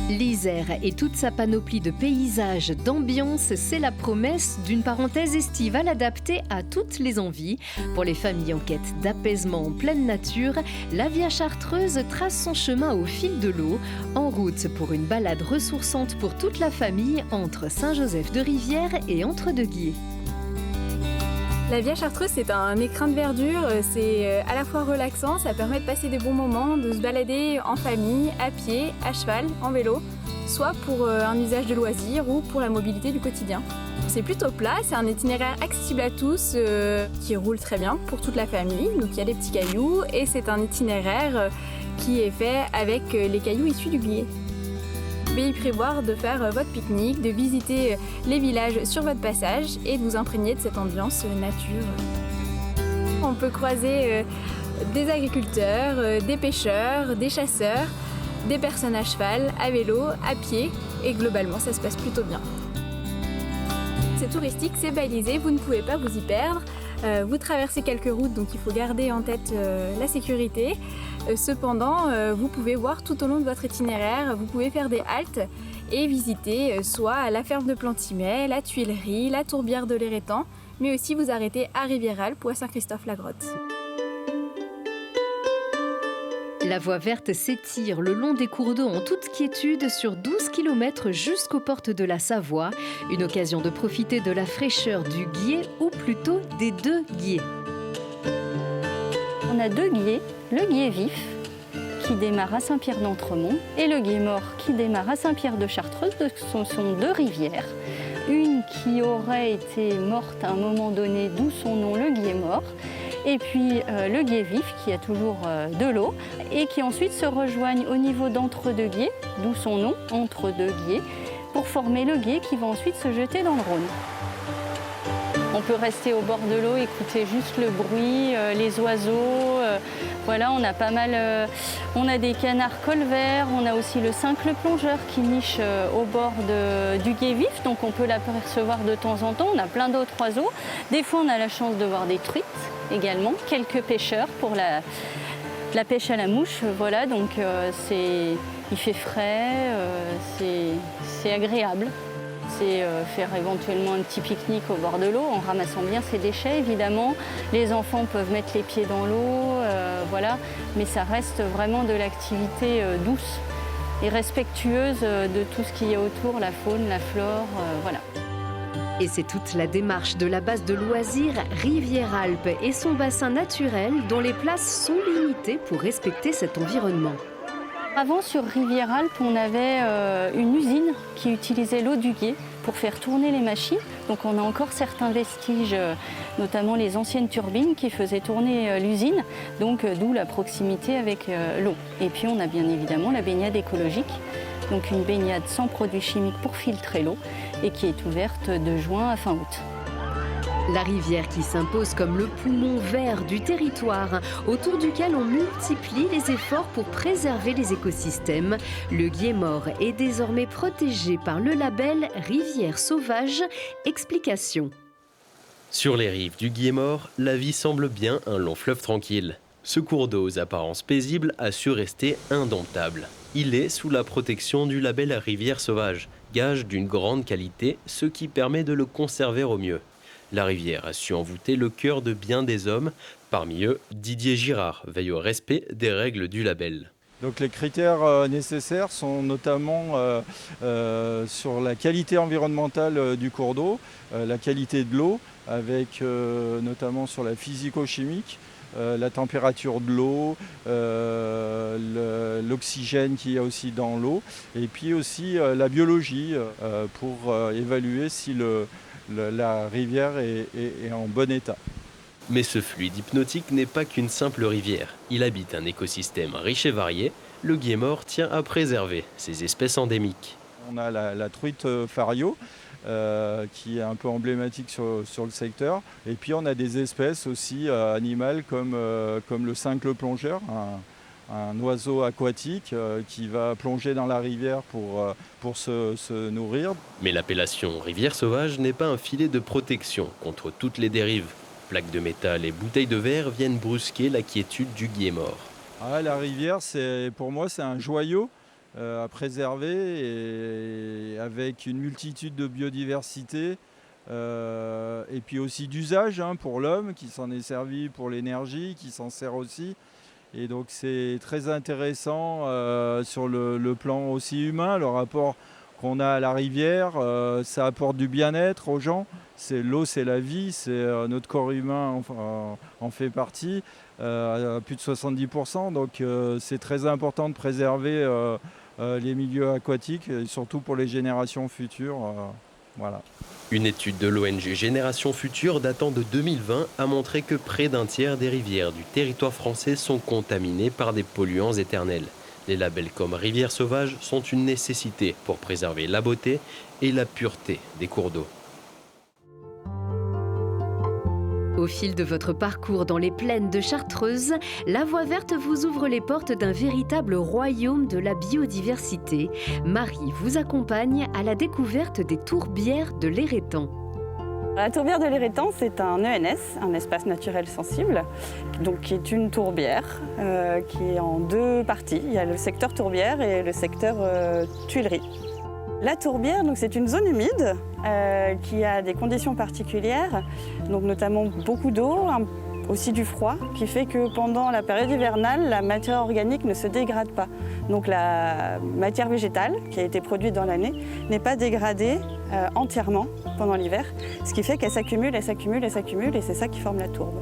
L'Isère et toute sa panoplie de paysages, d'ambiance, c'est la promesse d'une parenthèse estivale adaptée à toutes les envies. Pour les familles en quête d'apaisement en pleine nature, la Via Chartreuse trace son chemin au fil de l'eau, en route pour une balade ressourçante pour toute la famille entre Saint-Joseph-de-Rivière et Entre-deux-Guiers. La Via Chartreuse, c'est un écrin de verdure, c'est à la fois relaxant, ça permet de passer des bons moments, de se balader en famille, à pied, à cheval, en vélo, soit pour un usage de loisir ou pour la mobilité du quotidien. C'est plutôt plat, c'est un itinéraire accessible à tous qui roule très bien pour toute la famille, donc il y a des petits cailloux et c'est un itinéraire qui est fait avec les cailloux issus du Guiers. Vous pouvez y prévoir de faire votre pique-nique, de visiter les villages sur votre passage et de vous imprégner de cette ambiance nature. On peut croiser des agriculteurs, des pêcheurs, des chasseurs, des personnes à cheval, à vélo, à pied et globalement ça se passe plutôt bien. C'est touristique, c'est balisé, vous ne pouvez pas vous y perdre. Vous traversez quelques routes, donc il faut garder en tête la sécurité. Cependant, vous pouvez voir tout au long de votre itinéraire, vous pouvez faire des haltes et visiter soit la ferme de Plantimet, la Tuilerie, la tourbière de l'Hérétan, mais aussi vous arrêter à Rivière-Alpes ou à Saint-Christophe-la-Grotte. La voie verte s'étire le long des cours d'eau en toute quiétude sur 12 km jusqu'aux portes de la Savoie. Une occasion de profiter de la fraîcheur du Guiers ou plutôt des deux Guiers. On a deux Guiers, le Guiers vif qui démarre à Saint-Pierre d'Entremont et le Guiers mort qui démarre à Saint-Pierre de Chartreuse. Ce sont deux rivières. Une qui aurait été morte à un moment donné, d'où son nom, le Guiers mort. Et puis le Guiers vif qui a toujours de l'eau et qui ensuite se rejoignent au niveau d'Entre-deux-Guiers, d'où son nom, Entre-deux-Guiers, pour former le Guiers qui va ensuite se jeter dans le Rhône. On peut rester au bord de l'eau, écouter juste le bruit, les oiseaux. Voilà, on a pas mal. On a des canards colverts, on a aussi le cincle plongeur qui niche au bord du Guiers vif, donc on peut l'apercevoir de temps en temps. On a plein d'autres oiseaux. Des fois, on a la chance de voir des truites également, quelques pêcheurs pour la pêche à la mouche. Voilà, donc il fait frais, c'est agréable. C'est faire éventuellement un petit pique-nique au bord de l'eau en ramassant bien ses déchets évidemment. Les enfants peuvent mettre les pieds dans l'eau, voilà, mais ça reste vraiment de l'activité douce et respectueuse de tout ce qu'il y a autour, la faune, la flore, voilà. Et c'est toute la démarche de la base de loisirs Rivière-Alpes et son bassin naturel dont les places sont limitées pour respecter cet environnement. Avant, sur Rivière-Alpes, on avait une usine qui utilisait l'eau du Guiers pour faire tourner les machines. Donc on a encore certains vestiges, notamment les anciennes turbines qui faisaient tourner l'usine, donc d'où la proximité avec l'eau. Et puis on a bien évidemment la baignade écologique, donc une baignade sans produits chimiques pour filtrer l'eau et qui est ouverte de juin à fin août. La rivière qui s'impose comme le poumon vert du territoire, autour duquel on multiplie les efforts pour préserver les écosystèmes. Le Guiers mort est désormais protégé par le label Rivière sauvage. Explication. Sur les rives du Guiers mort, la vie semble bien un long fleuve tranquille. Ce cours d'eau aux apparences paisibles a su rester indomptable. Il est sous la protection du label Rivière sauvage, gage d'une grande qualité, ce qui permet de le conserver au mieux. La rivière a su envoûter le cœur de bien des hommes. Parmi eux, Didier Girard veille au respect des règles du label. Donc les critères nécessaires sont notamment sur la qualité environnementale du cours d'eau, la qualité de l'eau, avec notamment sur la physico-chimique, la température de l'eau, l'oxygène qu'il y a aussi dans l'eau, et puis aussi la biologie pour évaluer si la rivière est en bon état. Mais ce fluide hypnotique n'est pas qu'une simple rivière. Il habite un écosystème riche et varié. Le Guiers mort tient à préserver ses espèces endémiques. On a la truite fario qui est un peu emblématique sur le secteur. Et puis on a des espèces aussi animales comme le cincle plongeur, un oiseau aquatique qui va plonger dans la rivière pour se nourrir. Mais l'appellation rivière sauvage n'est pas un filet de protection contre toutes les dérives. Plaques de métal et bouteilles de verre viennent brusquer la quiétude du Guiers mort. La rivière, pour moi, c'est un joyau à préserver et avec une multitude de biodiversité et puis aussi d'usage pour l'homme qui s'en est servi pour l'énergie, qui s'en sert aussi. Et donc c'est très intéressant sur le plan aussi humain, le rapport qu'on a à la rivière, ça apporte du bien-être aux gens. L'eau, c'est la vie, notre corps humain en fait partie, à plus de 70%. Donc c'est très important de préserver les milieux aquatiques, et surtout pour les générations futures. Voilà. Une étude de l'ONG Génération Future datant de 2020 a montré que près d'un tiers des rivières du territoire français sont contaminées par des polluants éternels. Les labels comme Rivière sauvage sont une nécessité pour préserver la beauté et la pureté des cours d'eau. Au fil de votre parcours dans les plaines de Chartreuse, la Voie verte vous ouvre les portes d'un véritable royaume de la biodiversité. Marie vous accompagne à la découverte des tourbières de l'Érétan. La tourbière de l'Érétan, c'est un ENS, un espace naturel sensible, donc qui est une tourbière qui est en deux parties. Il y a le secteur tourbière et le secteur tuileries. La tourbière, c'est une zone humide qui a des conditions particulières, donc notamment beaucoup d'eau, aussi du froid, qui fait que pendant la période hivernale, la matière organique ne se dégrade pas. Donc la matière végétale qui a été produite dans l'année n'est pas dégradée entièrement pendant l'hiver, ce qui fait qu'elle s'accumule, elle s'accumule, elle s'accumule, et c'est ça qui forme la tourbe.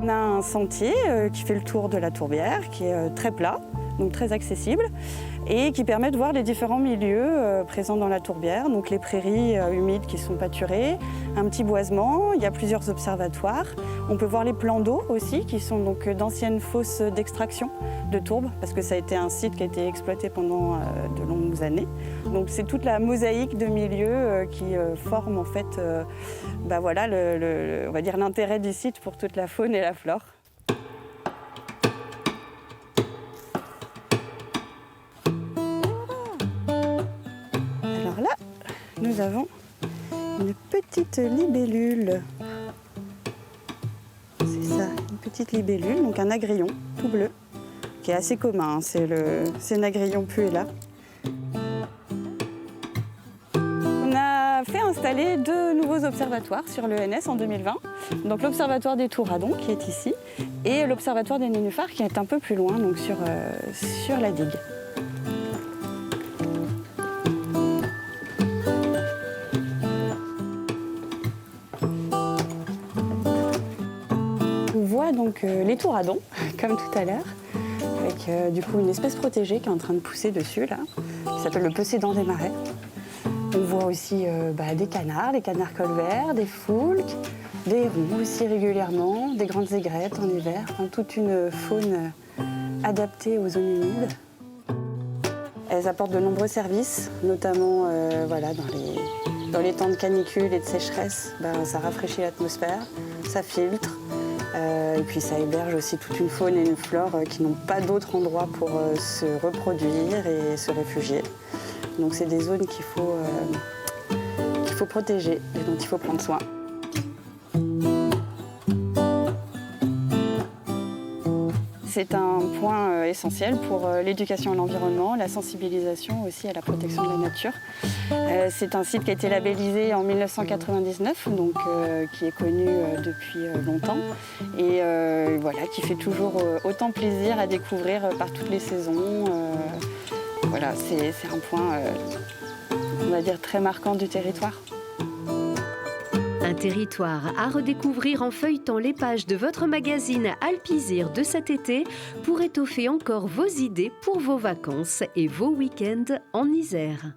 On a un sentier qui fait le tour de la tourbière, qui est très plat, donc très accessible, et qui permet de voir les différents milieux présents dans la tourbière, donc les prairies humides qui sont pâturées, un petit boisement, il y a plusieurs observatoires. On peut voir les plans d'eau aussi, qui sont donc d'anciennes fosses d'extraction de tourbe, parce que ça a été un site qui a été exploité pendant de longues années. Donc c'est toute la mosaïque de milieux qui forme en fait on va dire l'intérêt du site pour toute la faune et la flore. Alors là, nous avons une petite libellule. C'est ça, une petite libellule, donc un agrillon tout bleu, qui est assez commun, c'est un agrillon puella. On a fait installer 2 nouveaux observatoires sur l'ENS en 2020. Donc l'observatoire des Touradons qui est ici et l'observatoire des Nénuphars qui est un peu plus loin, donc sur la digue. On voit donc les Touradons, comme tout à l'heure, avec du coup une espèce protégée qui est en train de pousser dessus, là, qui s'appelle le Posédon des marais. On voit aussi des canards, les canards colverts, des foulques, des hérons aussi régulièrement, des grandes aigrettes en hiver, toute une faune adaptée aux zones humides. Elles apportent de nombreux services, notamment dans les temps de canicule et de sécheresse, ça rafraîchit l'atmosphère, ça filtre, et puis ça héberge aussi toute une faune et une flore qui n'ont pas d'autre endroit pour se reproduire et se réfugier. Donc c'est des zones qu'il faut protéger et dont il faut prendre soin. C'est un point essentiel pour l'éducation à l'environnement, la sensibilisation aussi à la protection de la nature. C'est un site qui a été labellisé en 1999, donc qui est connu depuis longtemps et qui fait toujours autant plaisir à découvrir par toutes les saisons. C'est un point, on va dire, très marquant du territoire. Un territoire à redécouvrir en feuilletant les pages de votre magazine Alpizir de cet été pour étoffer encore vos idées pour vos vacances et vos week-ends en Isère.